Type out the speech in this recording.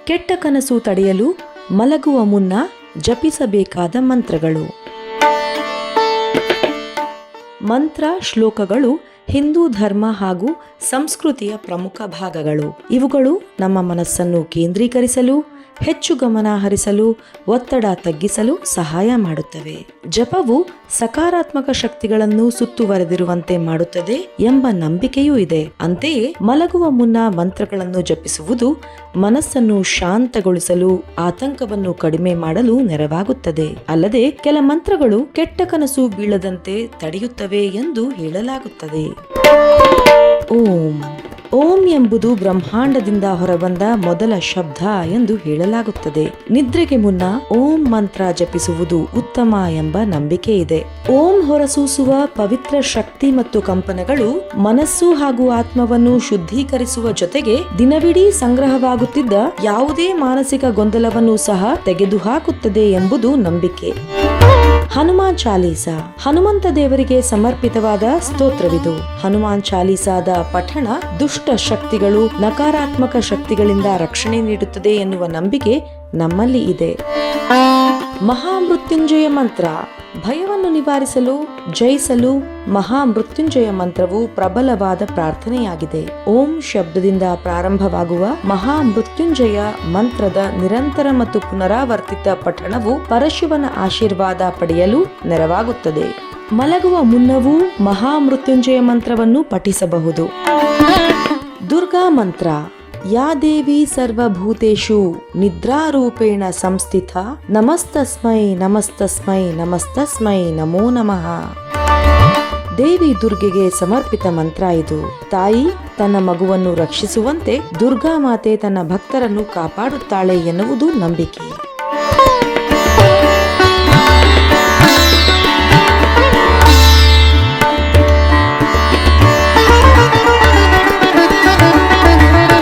ಕೆಟ್ಟ ಕನಸು ತಡೆಯಲು ಮಲಗುವ ಮುನ್ನ ಜಪಿಸಬೇಕಾದ ಮಂತ್ರಗಳು. ಮಂತ್ರ ಶ್ಲೋಕಗಳು ಹಿಂದೂ ಧರ್ಮ ಹಾಗೂ ಸಂಸ್ಕೃತಿಯ ಪ್ರಮುಖ ಭಾಗಗಳು. ಇವುಗಳು ನಮ್ಮ ಮನಸ್ಸನ್ನು ಕೇಂದ್ರೀಕರಿಸಲು, ಹೆಚ್ಚು ಗಮನ ಹರಿಸಲು, ಒತ್ತಡ ತಗ್ಗಿಸಲು ಸಹಾಯ ಮಾಡುತ್ತವೆ. ಜಪವು ಸಕಾರಾತ್ಮಕ ಶಕ್ತಿಗಳನ್ನು ಸುತ್ತುವರೆದಿರುವಂತೆ ಮಾಡುತ್ತದೆ ಎಂಬ ನಂಬಿಕೆಯೂ ಇದೆ. ಅಂತೆಯೇ ಮಲಗುವ ಮುನ್ನ ಮಂತ್ರಗಳನ್ನು ಜಪಿಸುವುದು ಮನಸ್ಸನ್ನು ಶಾಂತಗೊಳಿಸಲು, ಆತಂಕವನ್ನು ಕಡಿಮೆ ಮಾಡಲು ನೆರವಾಗುತ್ತದೆ. ಅಲ್ಲದೆ ಕೆಲ ಮಂತ್ರಗಳು ಕೆಟ್ಟ ಕನಸು ಬೀಳದಂತೆ ತಡೆಯುತ್ತವೆ ಎಂದು ಹೇಳಲಾಗುತ್ತದೆ. ಓಂ. ಓಂ ಎಂಬುದು ಬ್ರಹ್ಮಾಂಡದಿಂದ ಹೊರಬಂದ ಮೊದಲ ಶಬ್ದ ಎಂದು ಹೇಳಲಾಗುತ್ತದೆ. ನಿದ್ರೆಗೆ ಮುನ್ನ ಓಂ ಮಂತ್ರ ಜಪಿಸುವುದು ಉತ್ತಮ ಎಂಬ ನಂಬಿಕೆ ಇದೆ. ಓಂ ಹೊರಸೂಸುವ ಪವಿತ್ರ ಶಕ್ತಿ ಮತ್ತು ಕಂಪನಗಳು ಮನಸ್ಸು ಹಾಗೂ ಆತ್ಮವನ್ನು ಶುದ್ಧೀಕರಿಸುವ ಜೊತೆಗೆ ದಿನವಿಡೀ ಸಂಗ್ರಹವಾಗುತ್ತಿದ್ದ ಯಾವುದೇ ಮಾನಸಿಕ ಗೊಂದಲವನ್ನು ಸಹ ತೆಗೆದುಹಾಕುತ್ತದೆ ಎಂಬುದು ನಂಬಿಕೆ. ಹನುಮಾನ್ ಚಾಲೀಸಾ ಹನುಮಂತ ದೇವರಿಗೆ ಸಮರ್ಪಿತವಾದ ಸ್ತೋತ್ರವಿದು. ಹನುಮಾನ್ ಚಾಲೀಸಾದ ಪಠಣ ದುಷ್ಟ ಶಕ್ತಿಗಳು, ನಕಾರಾತ್ಮಕ ಶಕ್ತಿಗಳಿಂದ ರಕ್ಷಣೆ ನೀಡುತ್ತದೆ ಎನ್ನುವ ನಂಬಿಕೆ ನಮ್ಮಲ್ಲಿ ಇದೆ. ಮಹಾಮೃತ್ಯುಂಜಯ ಮಂತ್ರ ಭಯವನ್ನು ನಿವಾರಿಸಲು, ಜಯಿಸಲು ಮಹಾಮೃತ್ಯುಂಜಯ ಮಂತ್ರವು ಪ್ರಬಲವಾದ ಪ್ರಾರ್ಥನೆಯಾಗಿದೆ. ಓಂ ಶಬ್ದದಿಂದ ಪ್ರಾರಂಭವಾಗುವ ಮಹಾಮೃತ್ಯುಂಜಯ ಮಂತ್ರದ ನಿರಂತರ ಮತ್ತು ಪುನರಾವರ್ತಿತ ಪಠಣವು ಪರಶಿವನ ಆಶೀರ್ವಾದ ಪಡೆಯಲು ನೆರವಾಗುತ್ತದೆ. ಮಲಗುವ ಮುನ್ನವೂ ಮಹಾಮೃತ್ಯುಂಜಯ ಮಂತ್ರವನ್ನು ಪಠಿಸಬಹುದು. ದುರ್ಗಾ ಮಂತ್ರ. ಯಾ ದೇವಿ ಸರ್ವಭೂತೇಷು ನಿದ್ರಾರೂಪೇಣ ಸಂಸ್ಥಿತ ನಮಸ್ತಸ್ಮೈ ನಮಸ್ತಸ್ಮೈ ನಮಸ್ತಸ್ಮೈ ನಮೋ ನಮಃ. ದೇವಿ ದುರ್ಗೆಗೆ ಸಮರ್ಪಿತ ಮಂತ್ರ ಇದು. ತಾಯಿ ತನ್ನ ಮಗುವನ್ನು ರಕ್ಷಿಸುವಂತೆ ದುರ್ಗಾ ಮಾತೆ ತನ್ನ ಭಕ್ತರನ್ನು ಕಾಪಾಡುತ್ತಾಳೆ ಎನ್ನುವುದು ನಂಬಿಕೆ.